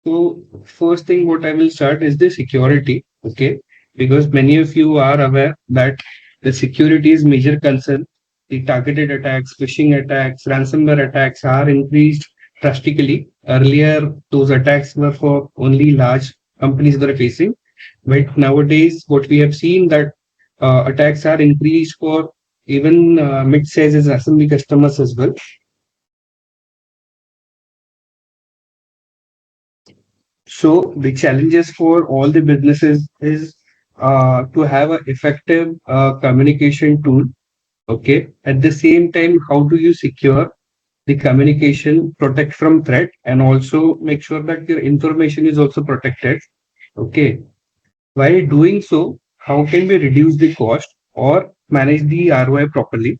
So first thing what I will start is the security. Okay. Because many of you are aware that the security is major concern. The targeted attacks, phishing attacks, ransomware attacks are increased drastically. Earlier, those attacks were for only large companies were facing. But nowadays, what we have seen that attacks are increased for even mid-sizes SMB customers as well. So the challenges for all the businesses is to have an effective communication tool. Okay. At the same time, how do you secure the communication, protect from threat, and also make sure that your information is also protected. Okay. While doing so, how can we reduce the cost or manage the ROI properly?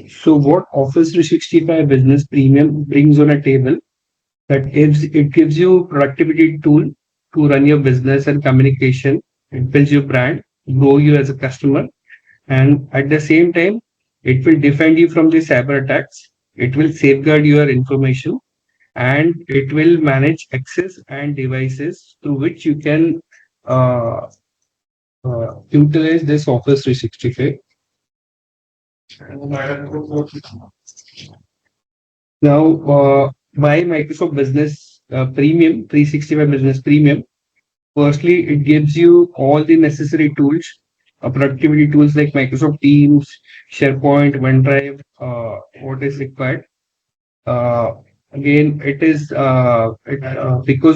So what Office 365 Business Premium brings on a table that it gives you productivity tool to run your business and communication. It builds your brand, grow you as a customer, and at the same time, it will defend you from the cyber attacks. It will safeguard your information, and it will manage access and devices through which you can uh, utilize this Office 365. Now, why Microsoft Business Premium 365 Business Premium? Firstly, it gives you all the necessary tools, productivity tools like Microsoft Teams, SharePoint, OneDrive, what is required. Uh, Again, because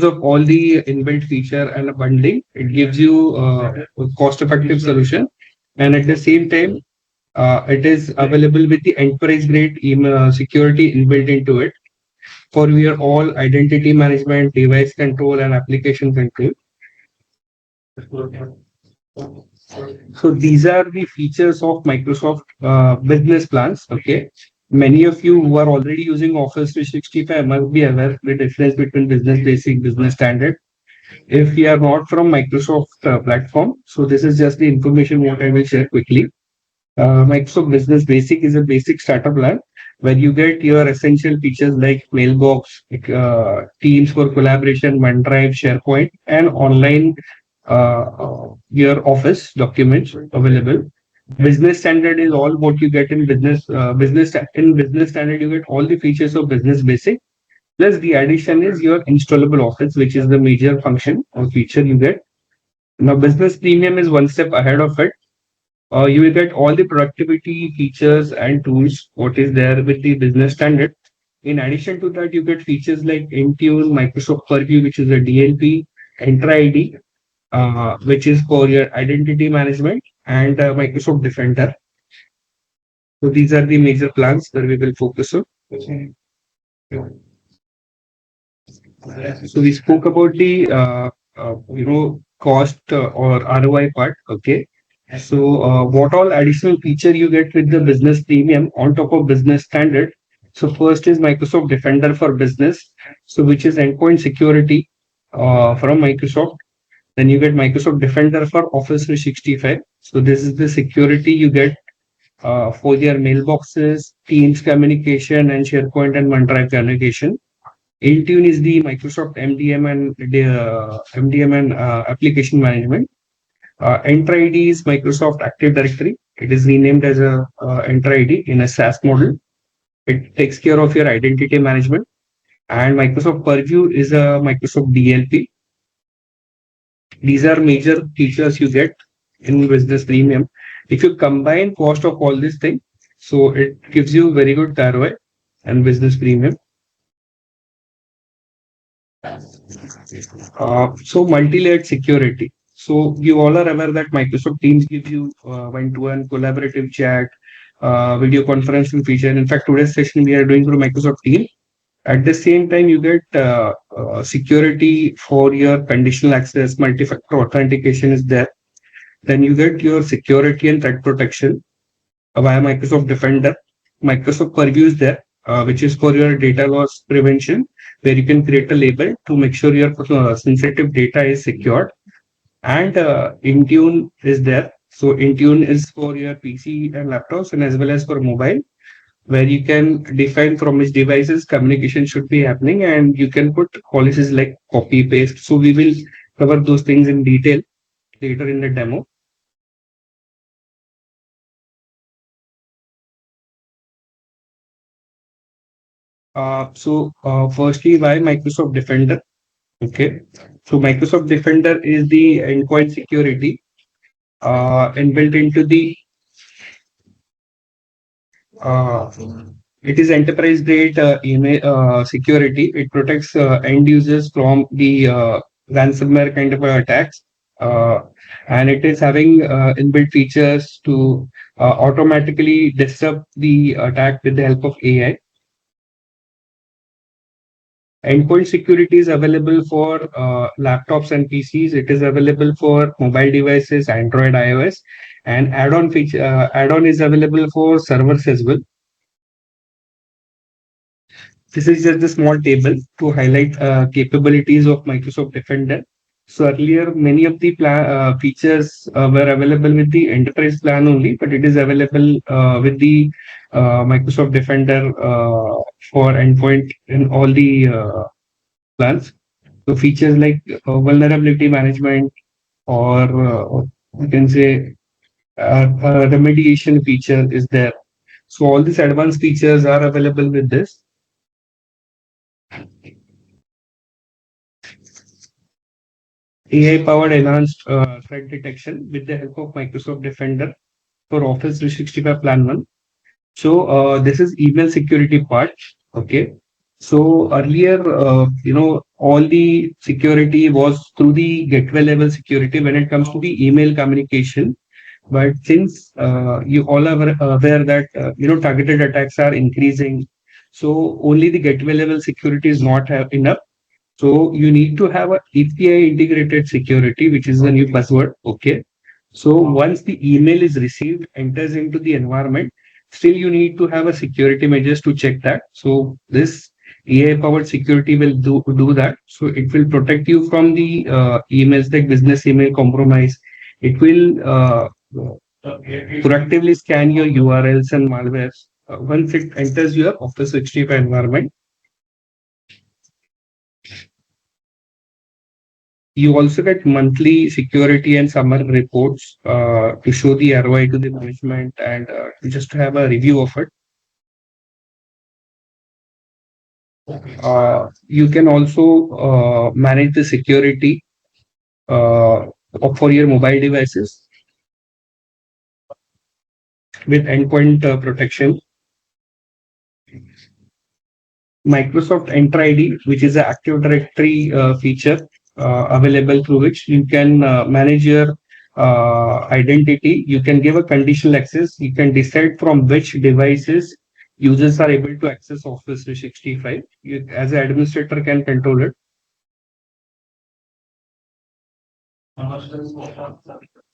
of all the inbuilt feature and bundling, it gives you a cost-effective solution, and at the same time, it is available with the enterprise-grade email security inbuilt into it for your all identity management, device control, and application control. So these are the features of Microsoft business plans. Okay. Many of you who are already using Office 365 must be aware of the difference between business basic, business standard. If we are not from Microsoft platform, so this is just the information what I will share quickly. Microsoft Business Basic is a basic starter plan where you get your essential features like mailbox, Teams for collaboration, OneDrive, SharePoint, and online your Office documents available. Business Standard is all what you get in business standard. You get all the features of Business Basic. Plus the addition is your installable Office, which is the major function or feature you get. Now, Business Premium is one step ahead of it. You will get all the productivity features and tools what is there with the business standard. In addition to that, you get features like Intune, Microsoft Purview, which is a DLP, Entra ID, which is for your identity management, and Microsoft Defender. So these are the major plans that we will focus on. So we spoke about the cost or ROI part. Okay. So what all additional feature you get with the business premium on top of business standard? So first is Microsoft Defender for Business, so which is endpoint security from Microsoft. Then you get Microsoft Defender for Office 365. So this is the security you get for your mailboxes, Teams communication, and SharePoint and OneDrive communication. Intune is the Microsoft MDM and application management. Entra ID is Microsoft Active Directory. It is renamed as a Entra ID in a SaaS model. It takes care of your identity management. And Microsoft Purview is a Microsoft DLP. These are major features you get in Business Premium. If you combine cost of all these things, so it gives you very good ROI and Business Premium. So multi-layered security. So you all are aware that Microsoft Teams gives you one-to-one collaborative chat, video conferencing feature. In fact, today's session we are doing through Microsoft Teams. At the same time, you get security for your conditional access, multi-factor authentication is there. Then you get your security and threat protection via Microsoft Defender. Microsoft Purview is there, which is for your data loss prevention, where you can create a label to make sure your sensitive data is secured. And Intune is there. So Intune is for your PC and laptops and as well as for mobile. where you can define from which devices communication should be happening, and you can put policies like copy paste. So we will cover those things in detail later in the demo. Firstly, why Microsoft Defender? Okay. So Microsoft Defender is the endpoint security inbuilt into the uh, it is enterprise grade email security. It protects end users from the ransomware kind of attacks, uh, and it is having inbuilt features to automatically disrupt the attack with the help of AI. Endpoint security is available for laptops and PCs. It is available for mobile devices, Android, iOS, and add-on feature add-on is available for servers as well. This is just a small table to highlight capabilities of Microsoft Defender. So earlier, many of the features were available with the enterprise plan only, but it is available with the Microsoft Defender for endpoint in all the plans. So features like vulnerability management, or you can say remediation feature is there. So all these advanced features are available with this. AI-powered enhanced threat detection with the help of Microsoft Defender for Office 365 Plan 1. So this is email security part. Okay. So earlier, all the security was through the gateway level security when it comes to the email communication. But since you all are aware that targeted attacks are increasing, so only the gateway level security is not enough. So you need to have a API integrated security, which is the new buzzword. Okay. So once the email is received, enters into the environment, still you need to have a security measures to check that. So this AI powered security will do that. So it will protect you from the emails like business email compromise. It will proactively scan your URLs and malwares once it enters your Office 365 environment. You also get monthly security and summary reports to show the ROI to the management and just to have a review of it. You can also manage the security for your mobile devices with endpoint protection. Microsoft Enter ID, which is an Active Directory feature available through which you can manage your identity. You can give a conditional access. You can decide from which devices users are able to access Office 365. You, as an administrator, can control it.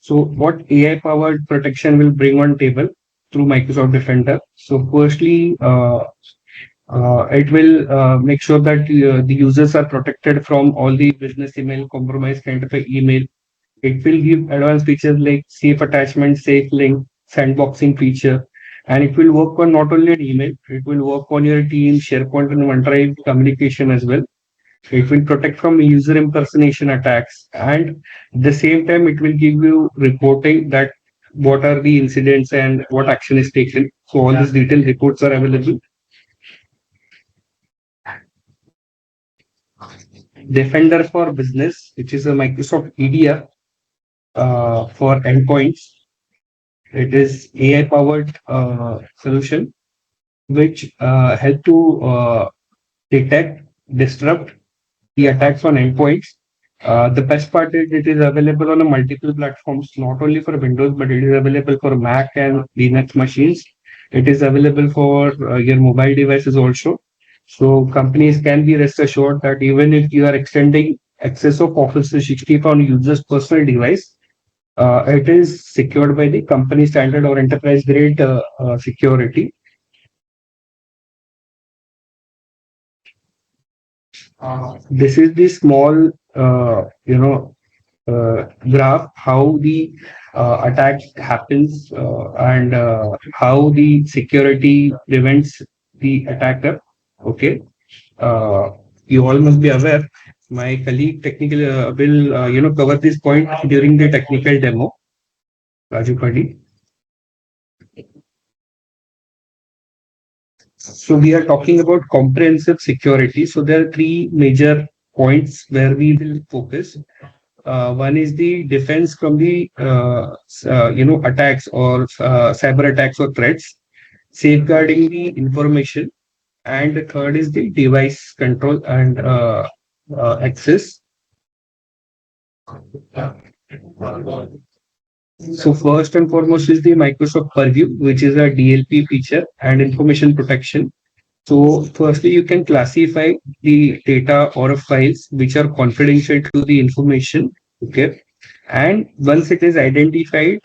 So, what AI powered protection will bring on table through Microsoft Defender? So, firstly, it will make sure that the users are protected from all the business email compromise kind of a email. It will give advanced features like safe attachment, safe link, sandboxing feature, and it will work on not only an email, it will work on your team, SharePoint, and OneDrive communication as well. It will protect from user impersonation attacks, and at the same time, it will give you reporting that what are the incidents and what action is taken. So all these detailed reports are available. Defender for Business, which is a Microsoft EDR for endpoints. It is AI powered solution which help to detect, disrupt the attacks on endpoints. The best part is it is available on a multiple platforms, not only for Windows, but it is available for Mac and Linux machines. It is available for your mobile devices also. So companies can be rest assured that even if you are extending access of Office 365 on user's personal device, it is secured by the company standard or enterprise grade security. This is the small, graph how the attack happens and how the security prevents the attacker. Okay. Uh, you all must be aware. My colleague technical will cover this point during the technical demo. Raju Padi. So we are talking about comprehensive security. So there are three major points where we will focus. One is the defense from the attacks or cyber attacks or threats, safeguarding the information, and the third is the device control and access. So first and foremost is the Microsoft Purview, which is a DLP feature and information protection. So firstly, you can classify the data or files which are confidential to the information. Okay. And once it is identified,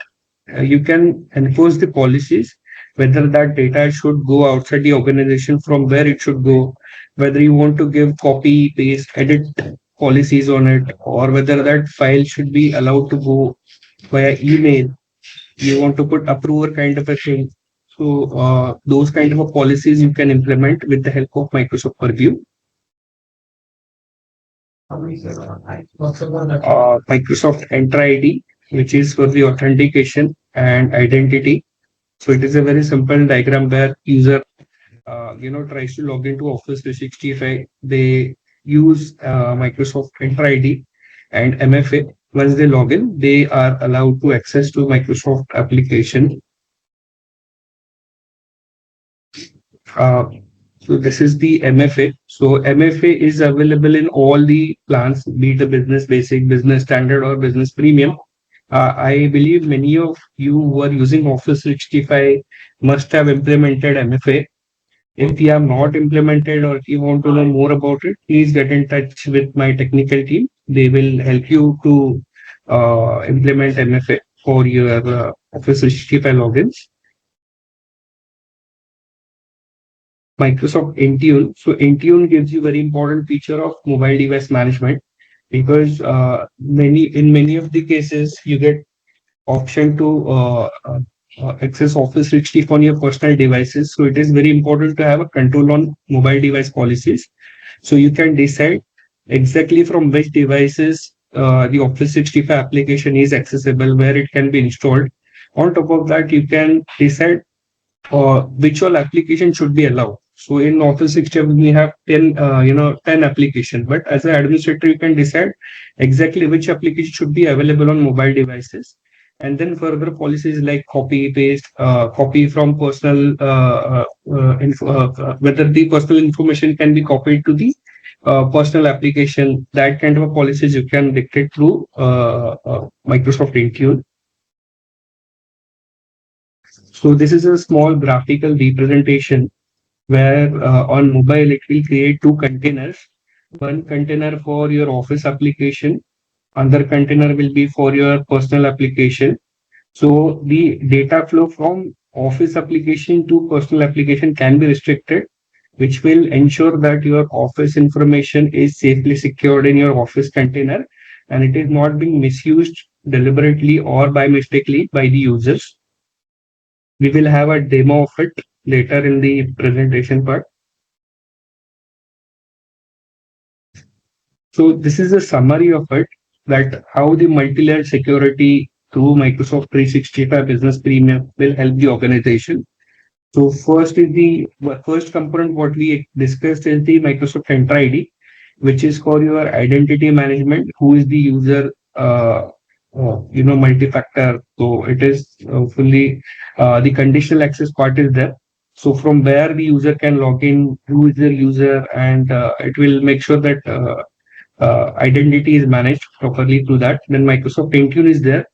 you can enforce the policies, whether that data should go outside the organization, from where it should go, whether you want to give copy, paste, edit policies on it, or whether that file should be allowed to go via email. You want to put approver kind of a thing. So those kind of a policies you can implement with the help of Microsoft Purview. Microsoft Enter ID, which is for the authentication and identity. So it is a very simple diagram where user tries to log into Office 365. They use Microsoft Enter ID and MFA. Once they log in, they are allowed to access to Microsoft application. Uh, so this is the MFA. So MFA is available in all the plans, be it the business basic, business standard, or business premium. I believe many of you who are using Office 365 must have implemented MFA. If you have not implemented or if you want to know more about it, please get in touch with my technical team. They will help you to implement MFA for your Office 365 logins. Microsoft Intune. So Intune gives you very important feature of mobile device management, because many of the cases you get option to access Office 365 on your personal devices. So it is very important to have a control on mobile device policies. So you can decide exactly from which devices the Office 365 application is accessible, where it can be installed. On top of that, you can decide which all application should be allowed. So in Office 365, we have 10 application, but as an administrator, you can decide exactly which application should be available on mobile devices. And then further policies like copy, paste, copy from personal, whether the personal information can be copied to the personal application. That kind of a policies you can dictate through Microsoft Intune. So this is a small graphical representation where on mobile it will create two containers. One container for your office application, other container will be for your personal application. So the data flow from office application to personal application can be restricted, which will ensure that your office information is safely secured in your office container and it is not being misused deliberately or by mistakenly by the users. We will have a demo of it later in the presentation part. So this is a summary of it, that how the multi-layer security through Microsoft 365 Business Premium will help the organization. So first component what we discussed is the Microsoft Enter ID, which is for your identity management. Who is the user? Multi-factor. So it is fully the conditional access part is there. So from where the user can log in, who is the user, and it will make sure that identity is managed properly through that. Then Microsoft Intune is there.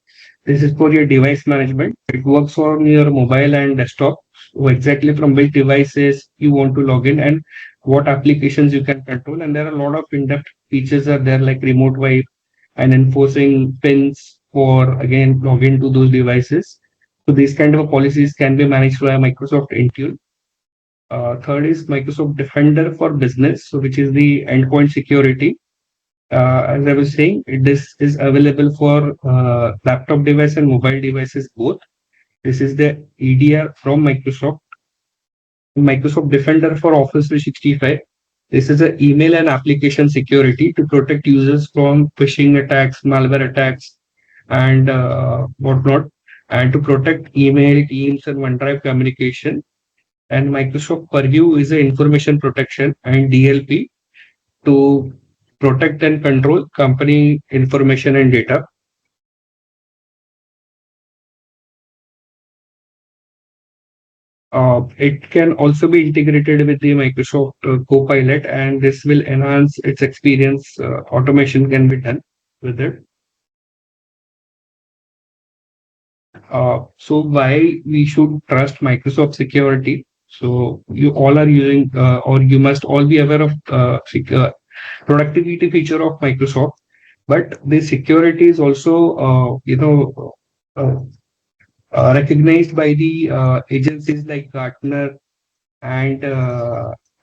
This is for your device management. It works on your mobile and desktop. So exactly from which devices you want to log in and what applications you can control. And there are a lot of in-depth features are there, like remote wipe and enforcing pins for again login to those devices. So these kind of policies can be managed via Microsoft Intune. Third is Microsoft Defender for Business, so which is the endpoint security. As I was saying, this is available for laptop device and mobile devices both. This is the EDR from Microsoft. Microsoft Defender for Office 365. This is an email and application security to protect users from phishing attacks, malware attacks, and whatnot, and to protect email, Teams, and OneDrive communication. And Microsoft Purview is an information protection and DLP to protect and control company information and data. It can also be integrated with the Microsoft Copilot, and this will enhance its experience. Automation can be done with it. So why we should trust Microsoft security? So you all are using, or you must all be aware of productivity feature of Microsoft, but the security is also, uh, recognized by the agencies like Gartner and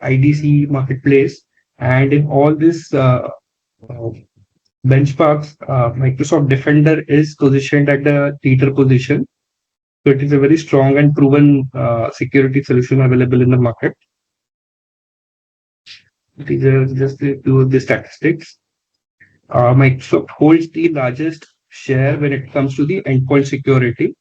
IDC Marketplace, and in all this uh, benchmarks, Microsoft Defender is positioned at the leader position. So it is a very strong and proven security solution available in the market. These are just a few of the statistics. Microsoft holds the largest share when it comes to the endpoint security.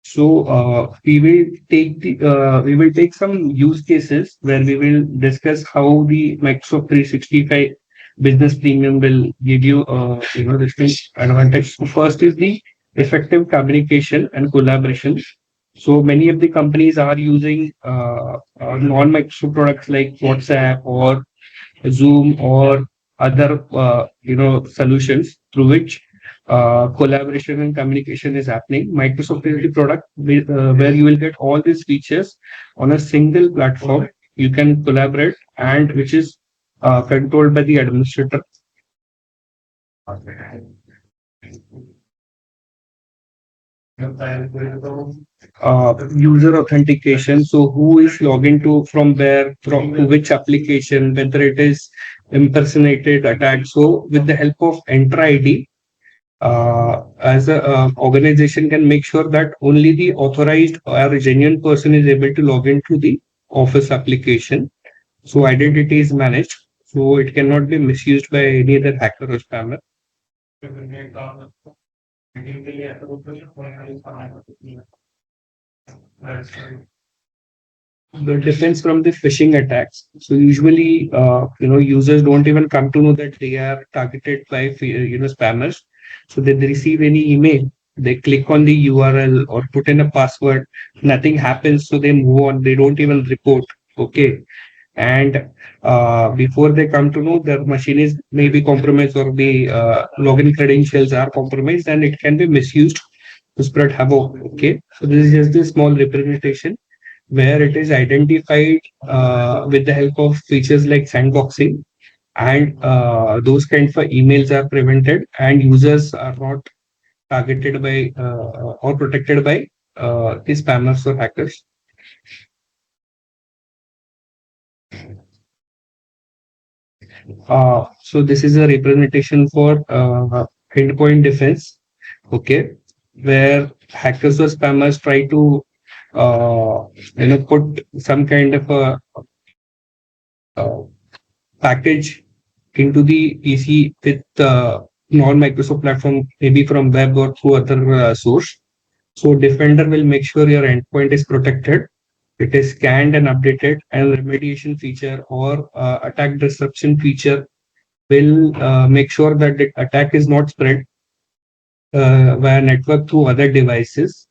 So we will take some use cases where we will discuss how the Microsoft 365 Business Premium will give you this thing advantage. First is the effective communication and collaboration. So many of the companies are using non-Microsoft products like WhatsApp or Zoom or other solutions through which collaboration and communication is happening. Microsoft is the product where you will get all these features on a single platform. You can collaborate and which is controlled by the administrator. User authentication. So who is logging to from where, from to which application, whether it is impersonated, attacked. So with the help of Enter ID, as a organization can make sure that only the authorized or genuine person is able to log into the Office application. So identity is managed. So it cannot be misused by any other hacker or spammer. The defense from the phishing attacks. So usually, users don't even come to know that they are targeted by, spammers. So they receive any email, they click on the URL or put in a password, nothing happens. So they move on. They don't even report. Okay. And before they come to know, their machine is maybe compromised or the login credentials are compromised and it can be misused to spread havoc. Okay. So this is just a small representation where it is identified with the help of features like sandboxing, and those kinds of emails are prevented and users are not targeted by or protected by the spammers or hackers. So this is a representation for endpoint defense, okay, where hackers or spammers try to put some kind of a uh, package into the PC with non-Microsoft platform, maybe from web or through other source. So Defender will make sure your endpoint is protected. It is scanned and updated, and remediation feature or attack disruption feature will make sure that the attack is not spread via network to other devices.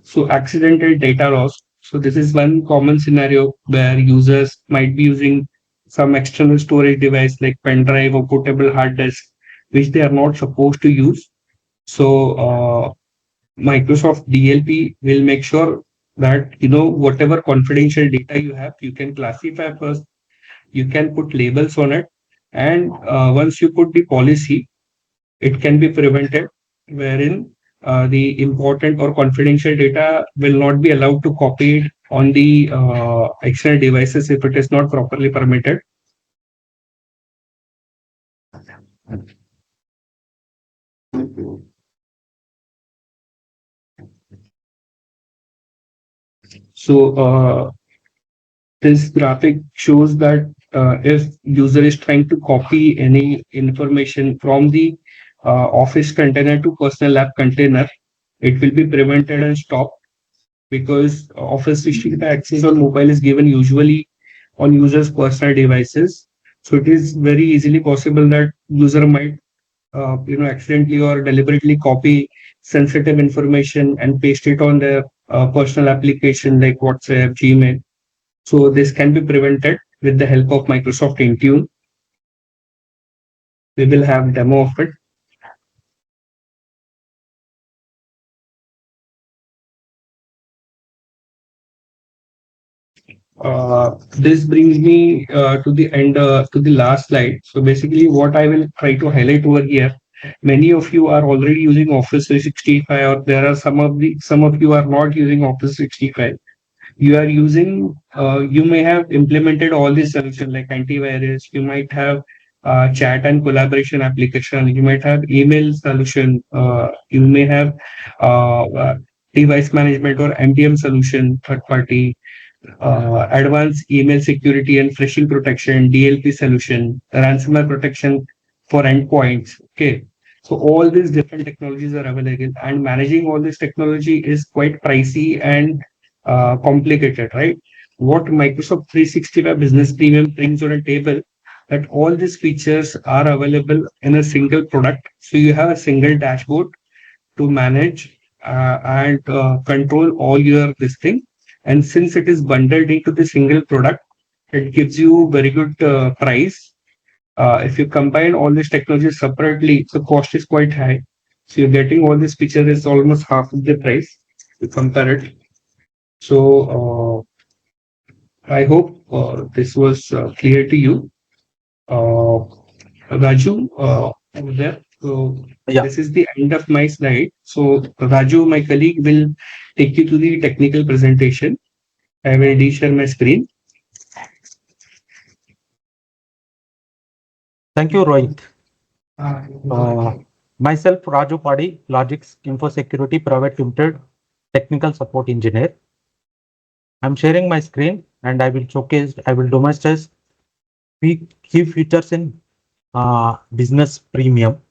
So accidental data loss. So this is one common scenario where users might be using some external storage device like pen drive or portable hard disk, which they are not supposed to use. So Microsoft DLP will make sure that whatever confidential data you have, you can classify first. You can put labels on it, and once you put the policy, it can be prevented. Wherein the important or confidential data will not be allowed to copy it on the external devices if it is not properly permitted. So this graphic shows that if user is trying to copy any information from the office container to personal app container, it will be prevented and stopped because Office 365 access on mobile is given usually on users' personal devices. So it is very easily possible that user might accidentally or deliberately copy sensitive information and paste it on their personal application like WhatsApp, Gmail. So this can be prevented with the help of Microsoft Intune. We will have demo of it. This brings me to the end, to the last slide. So basically, what I will try to highlight over here, many of you are already using Office 365, or there are some of you are not using Office 365. You are using, you may have implemented all these solutions like antivirus. You might have chat and collaboration application. You might have email solution. You may have device management or MDM solution, third party advanced email security and phishing protection, DLP solution, ransomware protection for endpoints. Okay. So all these different technologies are available, and managing all this technology is quite pricey and complicated, right? What Microsoft 365 Business Premium brings on a table, that all these features are available in a single product. So you have a single dashboard to manage and control all your this thing. And since it is bundled into the single product, it gives you very good price. If you combine all these technologies separately, the cost is quite high. So you're getting all these features is almost half of the price to compare it. So I hope this was clear to you. Uh, Raju, over there. So Yeah. this is the end of my slide. So Raju, my colleague, will take you to the technical presentation. I will share my screen. Thank you, Rohit. Uh, Myself, Raju Padi, Logix Info Security Private Limited, Technical Support Engineer. I'm sharing my screen and I will demonstrate key features in Business Premium.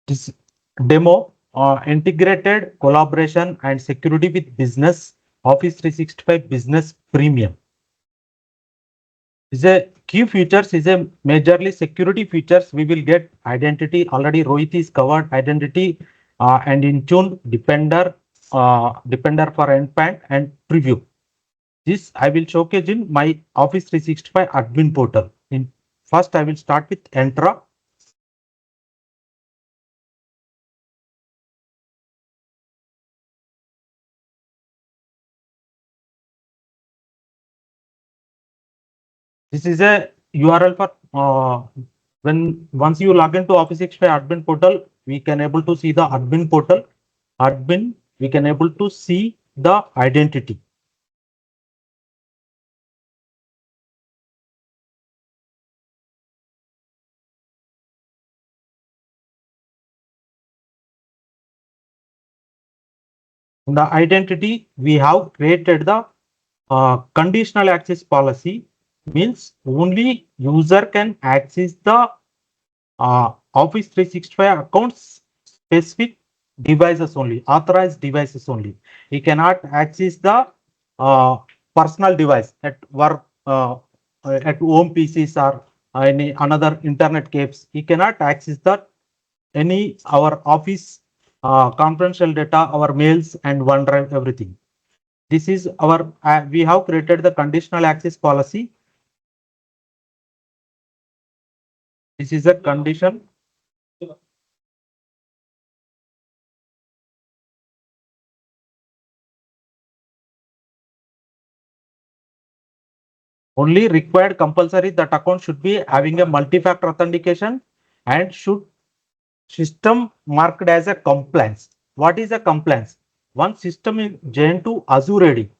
This demo, integrated collaboration and security with business Office 365 Business Premium. Is a key features is a majorly security features. We will get identity. Already Rohit is covered identity and in tune depender for endpoint and preview. This I will showcase in my Office 365 admin portal. In first, I will start with Entra. This is a URL for when once you log into Office 365 admin portal, we can able to see the admin portal. Admin, we can able to see the identity. In the identity, we have created the conditional access policy, means only user can access the Office 365 accounts specific devices only, authorized devices only. He cannot access the uh, personal device at work, at home PCs or any another internet cables. He cannot access that any our office confidential data, our mails and OneDrive, everything. This is our we have created the conditional access policy. This is a condition. Only required compulsory that account should be having a multi-factor authentication and should system marked as a compliance. What is a compliance? One system is joined to Azure ready.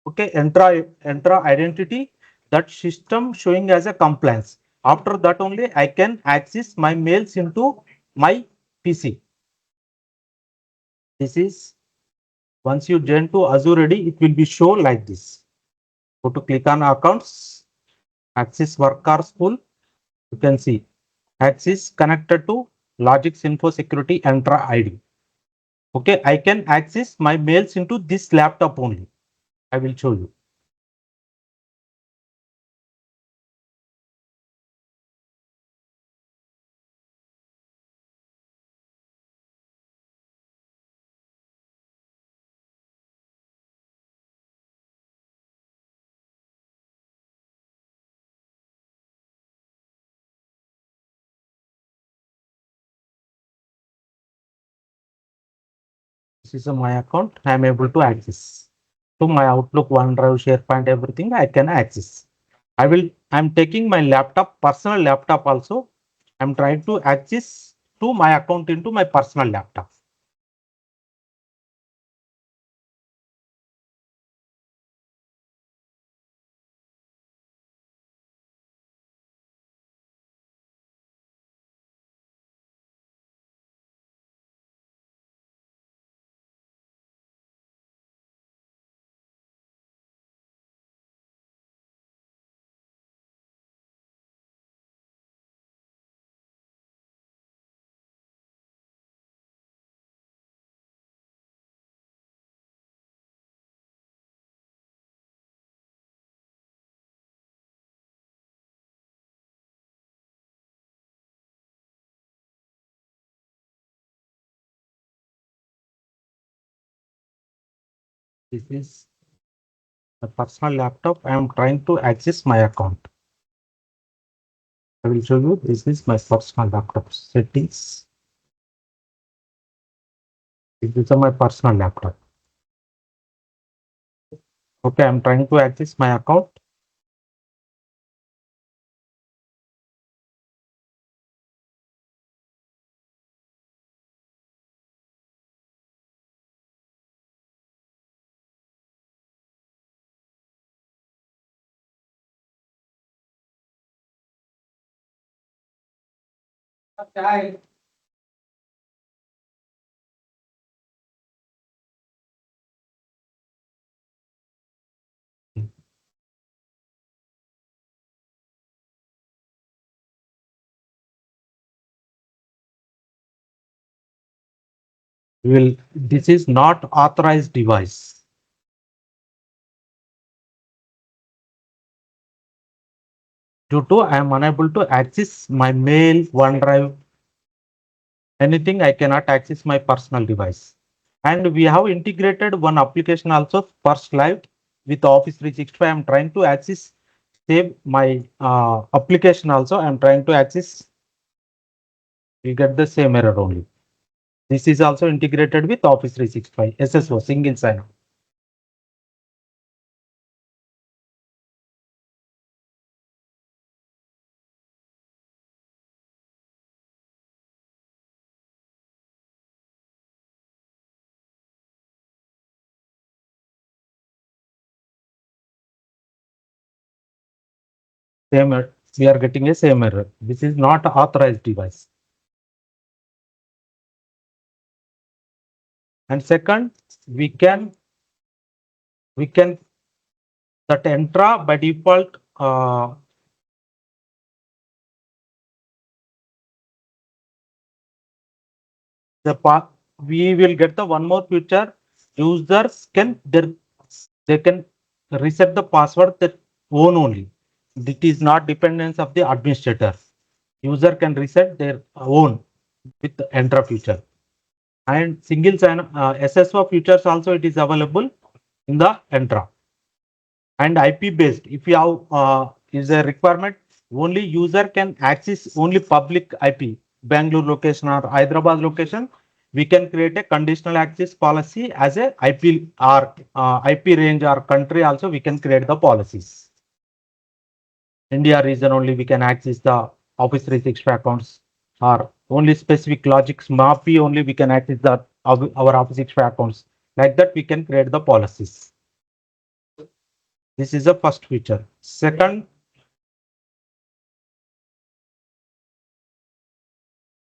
Okay, Entra identity, that system showing as a compliance. After that only I can access my mails into my PC. This is once you join to Azure ready, it will be show like this. Go to click on accounts, access work or school. You can see access connected to Logix Info Security Entra ID. Okay, I can access my mails into this laptop only. I will show you. This is my account. I am able to access. To my Outlook, OneDrive, SharePoint, everything I can access. I'm taking my laptop, personal laptop also. I'm trying to access to my account into my personal laptop. This is my personal laptop. I am trying to access my account. I will show you. This is my personal laptop settings. This is my personal laptop. Okay, I'm trying to access my account. This is not authorized device. Due to I am unable to access my mail, OneDrive, anything, I cannot access my personal device. And we have integrated one application also, First Live, with Office 365. I'm trying to access, save my application also. I'm trying to access, we get the same error only. This is also integrated with Office 365, SSO, single sign-on. Same error. We are getting a same error. This is not authorized device. And second, we can that Entra by default we will get the one more feature. Users can they can reset the password that own only. It is not dependence of the administrator. User can reset their own with the Entra feature. And single sign SSO features also it is available in the Entra. And IP based, if you have is a requirement, only user can access only public IP, Bangalore location or Hyderabad location. We can create a conditional access policy as a IP or IP range or country also we can create the policies. India region only we can access the Office 365 accounts, or only specific Logix MAPI only we can access the our Office 365 accounts. Like that we can create the policies. This is the first feature. Second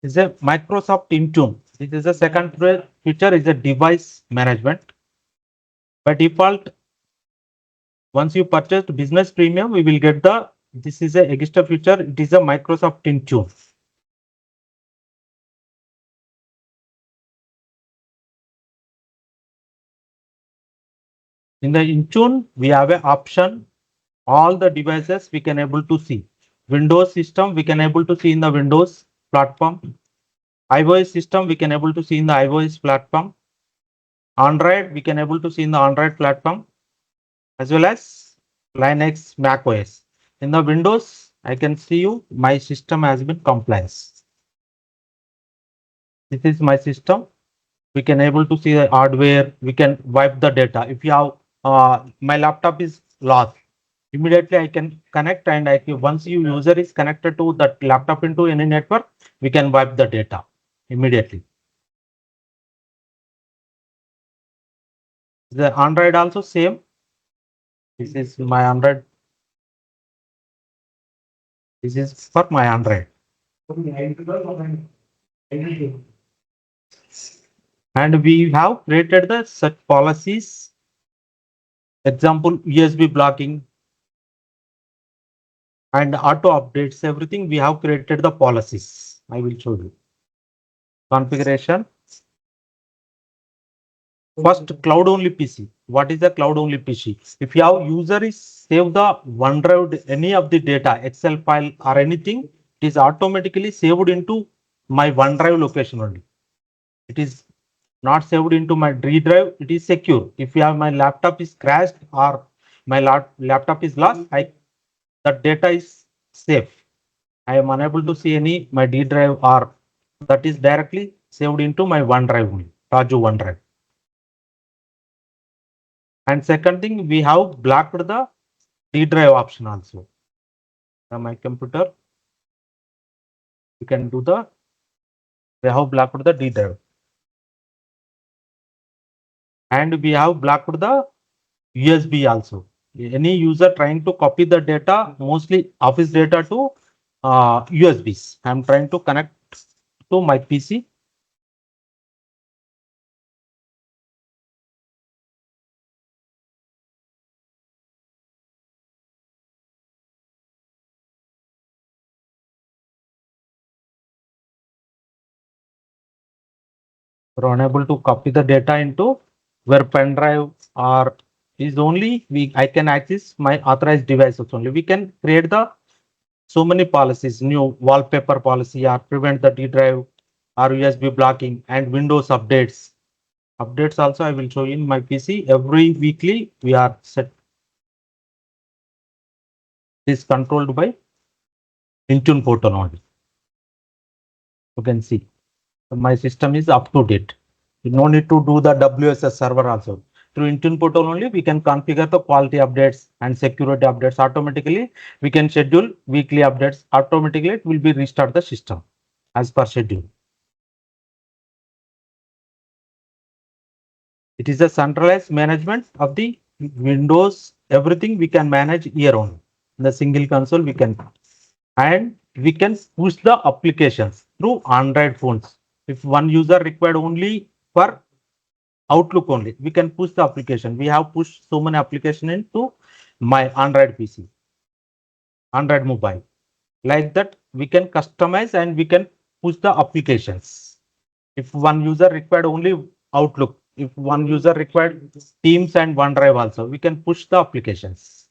is a Microsoft Intune. This is the second feature is a device management. By default, once you purchase business premium, we will get the, this is a extra feature. It is a Microsoft Intune. In the Intune, we have an option. All the devices we can able to see. Windows system we can able to see in the Windows platform. iOS system we can able to see in the iOS platform. Android we can able to see in the Android platform, as well as Linux, Mac OS. In the Windows, I can see you my system has been compliance. This is my system. We can able to see the hardware. We can wipe the data. If you have my laptop is lost, immediately I can connect, and once you user is connected to that laptop into any network, we can wipe the data immediately. The Android also same. This is my Android. This is for my Android. And we have created the such policies. Example, USB blocking and auto updates, everything we have created the policies. I will show you. Configuration. First, cloud only PC. What is the cloud only PC? If your user is save the OneDrive, any of the data, Excel file or anything, it is automatically saved into my OneDrive location only. It is not saved into my D drive. It is secure. If you have my laptop is crashed or my laptop is lost, that data is safe. I am unable to see any my D drive, or that is directly saved into my OneDrive only, Raju OneDrive. And second thing, we have blocked the D drive option also. On my computer, you can do the, we have blocked the D drive. And we have blocked the USB also. Any user trying to copy the data, mostly office data, to USBs. I'm trying to connect to my PC. We're unable to copy the data into where pen drive, or is only I can access my authorized devices only. We can create the so many policies, new wallpaper policy, or prevent the D drive or USB blocking, and Windows updates. Updates also I will show you in my PC. Every weekly we are set. Is controlled by Intune portal only. You can see my system is up to date. You no need to do the WSS server also. Through Intune portal only, we can configure the quality updates and security updates automatically. We can schedule weekly updates automatically. It will be restart the system as per schedule. It is a centralized management of the Windows. Everything we can manage here on the single console. We can, and we can push the applications through Android phones. If one user required only for Outlook only, we can push the application. We have pushed so many applications into my Android PC, Android mobile. Like that, we can customize and we can push the applications. If one user required only Outlook, if one user required Teams and OneDrive also, we can push the applications.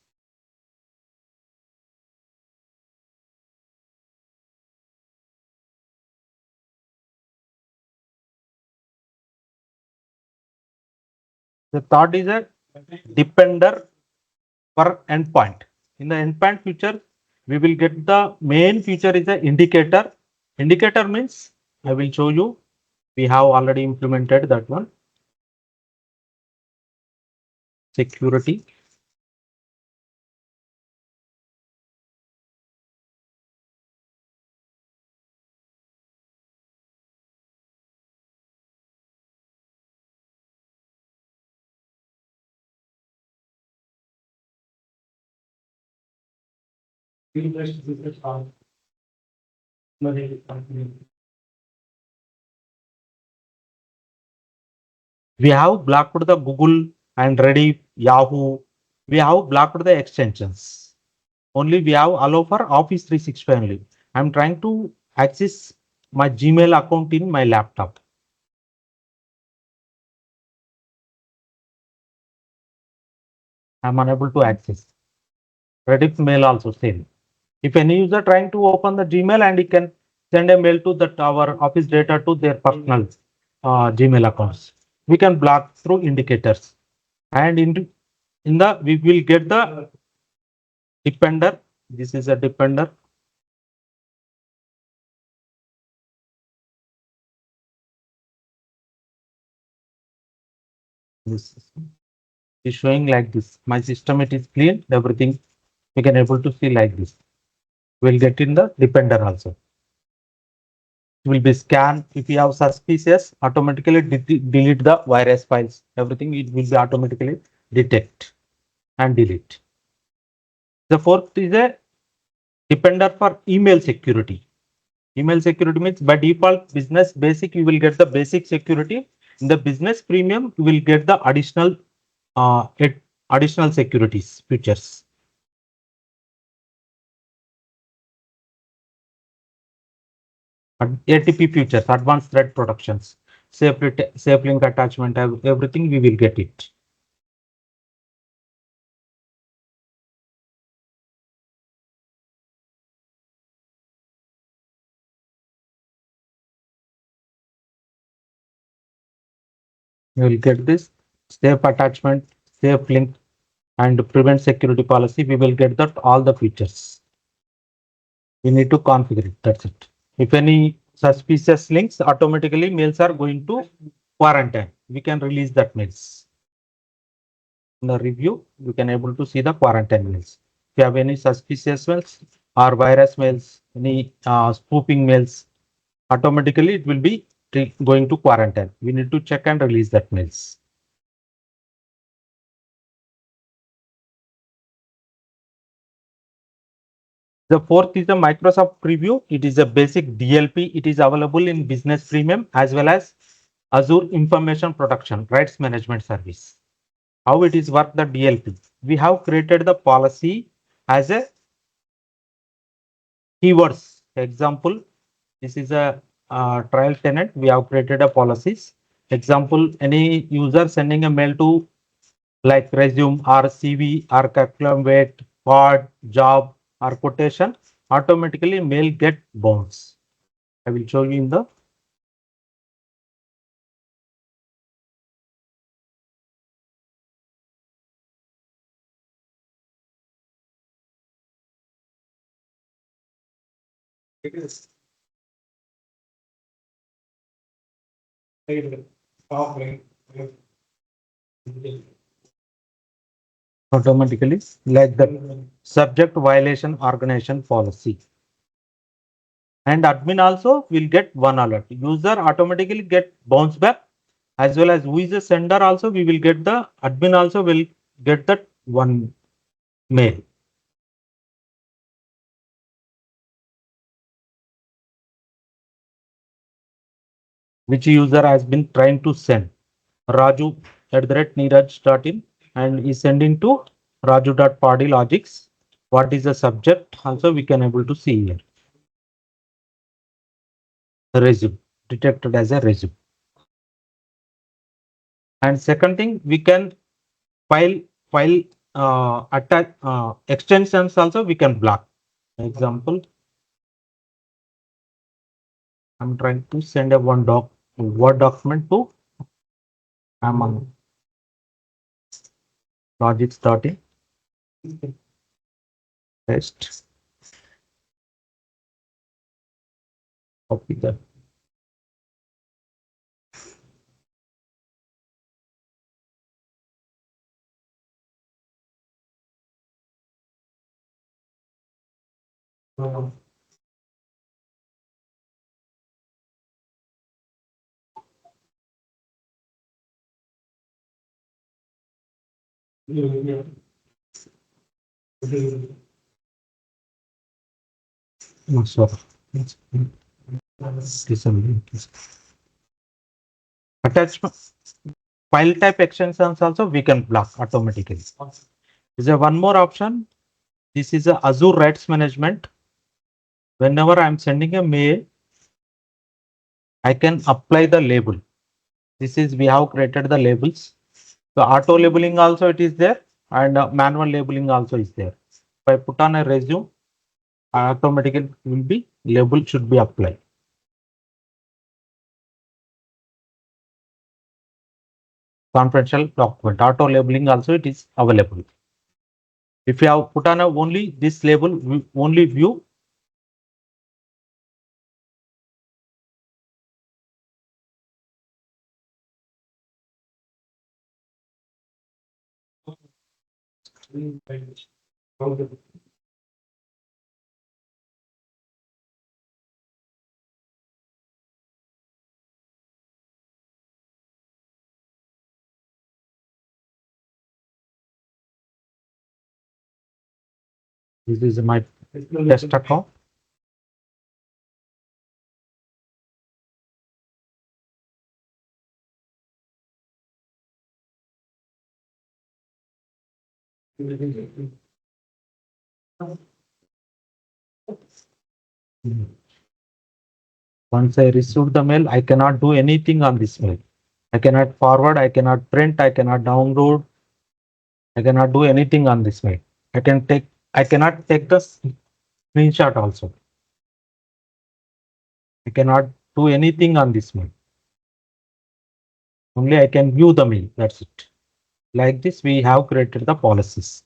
The third is a depender per endpoint. In the endpoint feature, we will get the main feature is the indicator. Indicator means, I will show you. We have already implemented that one. Security. We have blocked the Google and Ready, Yahoo. We have blocked the extensions. Only we have allow for Office 365 only. I'm trying to access my Gmail account in my laptop. I'm unable to access. Rediff mail also same. If any user trying to open the Gmail and he can send a mail to that our office data to their personal Gmail accounts, we can block through indicators. And in the we will get the depender. This is a depender. This is showing like this. My system it is clean. Everything we can able to see like this. We'll get in the depender also. It will be scanned. If you have suspicious, automatically delete the virus files. Everything it will be automatically detect and delete. The fourth is a depender for email security. Email security means by default business basic you will get the basic security. In the business premium you will get the additional securities features. ATP features, advanced threat protections, safe link attachment, everything we will get it. You will get this safe attachment, safe link, and prevent security policy. We will get that all the features. We need to configure it. That's it. If any suspicious links, automatically mails are going to quarantine. We can release that mails. In the review, you can able to see the quarantine mails. If you have any suspicious mails or virus mails, any spoofing mails, automatically it will be going to quarantine. We need to check and release that mails. The fourth is the Microsoft Preview. It is a basic DLP. It is available in Business Premium as well as Azure Information Protection Rights Management Service. How it is work the DLP? We have created the policy as a keywords. Example, this is a trial tenant. We have created a policies. Example, any user sending a mail to like resume or CV or curriculum weight, card, job or quotation, automatically mail get bounce. I will show you in the automatically like the subject violation organization policy. And admin also will get one alert. User automatically get bounce back as well as who is the sender also we will get the admin also will get that one mail. Which user has been trying to send. Raju @neeraj.in and is sending to Raju.Padi Logix. What is the subject? Also we can able to see here. Resume detected as a resume. And second thing, we can file attach extensions also we can block. Example, I'm trying to send a Word document to I'm on Logix.in. Paste. Copy that. No, sorry. Attachment file type extensions also we can block automatically. Is there one more option? This is a Azure Rights Management. Whenever I'm sending a mail, I can apply the label. This is we have created the labels. So auto labeling also it is there, and manual labeling also is there. If I put on a resume, automatically will be label should be applied. Confidential document auto labeling also it is available. If you have put on a only this label, only view. This is my test account. Once I receive the mail, I cannot do anything on this mail. I cannot forward, I cannot print, I cannot download, I cannot do anything on this mail. I cannot take the screenshot also. I cannot do anything on this mail. Only I can view the mail. That's it. Like this, we have created the policies.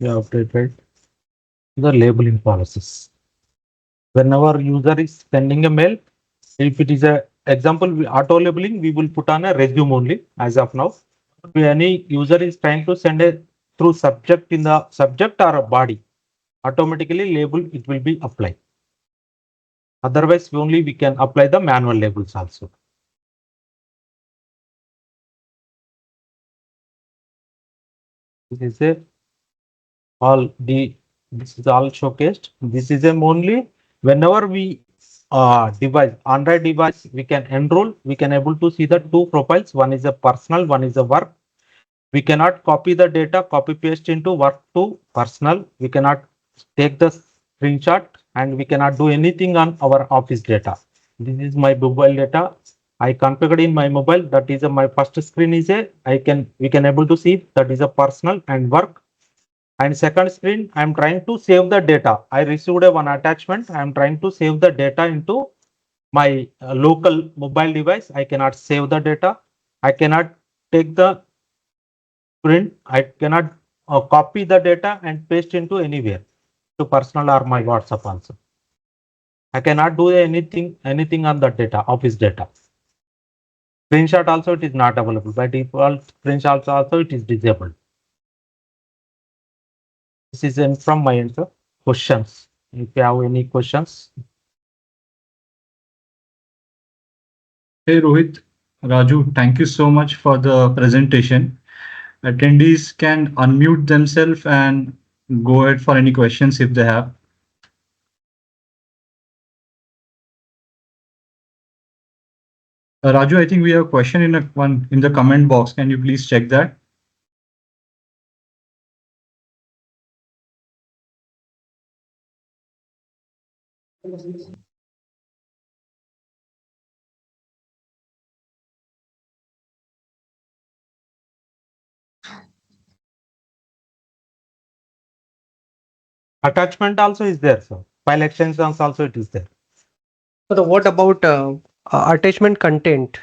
We have created the labeling policies. Whenever user is sending a mail, if it is a example auto labeling, we will put on a resume only as of now. If any user is trying to send a through subject in the subject or a body, automatically label it will be applied. Otherwise, only we can apply the manual labels also. This is a all the this is all showcased. This is a only whenever we device Android device we can enroll, we can able to see the two profiles. One is a personal, one is a work. We cannot copy the data, copy paste into work to personal. We cannot take the screenshot and we cannot do anything on our office data. This is my mobile data. I configured in my mobile. That is my first screen is a we can able to see that is a personal and work. And second screen, I am trying to save the data. I received a one attachment. I am trying to save the data into my local mobile device. I cannot save the data. I cannot take the print. I cannot copy the data and paste into anywhere to personal or my WhatsApp also. I cannot do anything on the data, office data. Screenshot also it is not available. By default, screenshot also it is disabled. This is from my answer. Questions. If you have any questions. Hey Rohit, Raju, thank you so much for the presentation. Attendees can unmute themselves and go ahead for any questions if they have. Raju, I think we have a question one in the comment box. Can you please check that? Attachment also is there, sir. File extensions also it is there. So what about attachment content?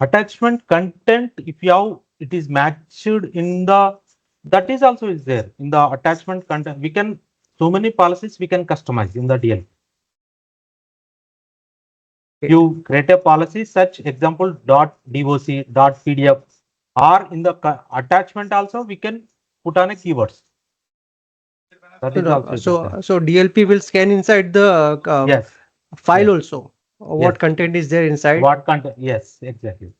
Attachment content, if you have it is matched in the that is also is there in the attachment content. We can so many policies we can customize in the DL. You create a policy such example .doc, .pdf, or in the attachment also we can put on a keywords. That is also there. So DLP will scan inside the Yes. file Yes. also. What Yes. content is there inside? What content? Yes, exactly.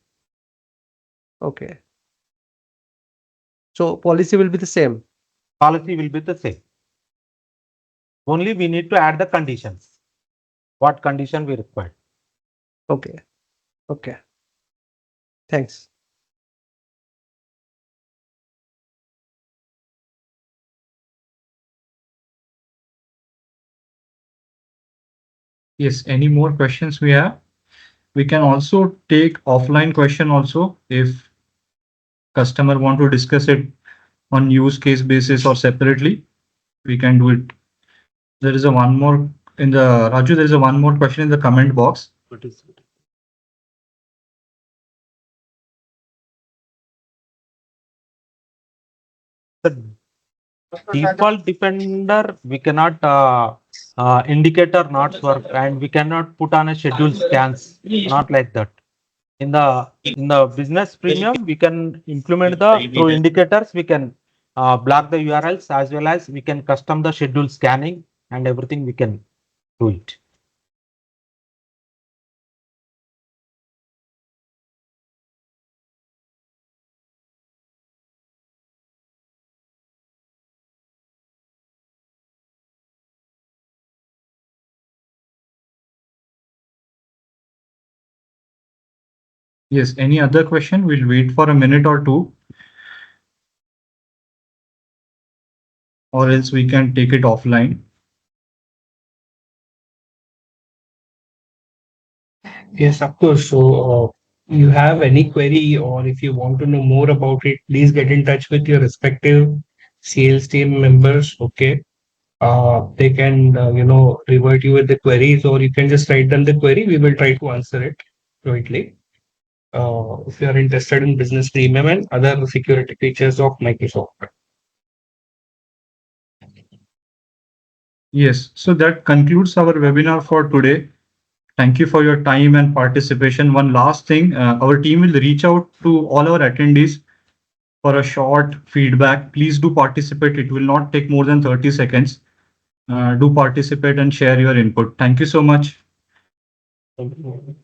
Okay. So policy will be the same. Policy will be the same. Only we need to add the conditions. What condition we require. Okay. Okay. Thanks. Yes, any more questions we have? We can also take offline question also if customer want to discuss it on use case basis or separately, we can do it. There is a one more in the Raju, there is a one more question in the comment box. What is it? The default defender we cannot indicator not work, and we cannot put on a schedule scans, not like that. In the business premium we can implement the through indicators, we can block the URLs, as well as we can custom the schedule scanning and everything we can do it. Yes, any other question? We'll wait for a minute or two, or else we can take it offline. Yes, of course. So, you have any query, or if you want to know more about it, please get in touch with your respective sales team members. Okay. They can, revert you with the queries, or you can just write them the query. We will try to answer it jointly. If you are interested in business premium and other security features of Microsoft. Yes, so that concludes our webinar for today. Thank you for your time and participation. One last thing, our team will reach out to all our attendees for a short feedback. Please do participate. It will not take more than 30 seconds. Do participate and share your input. Thank you so much. Thank you.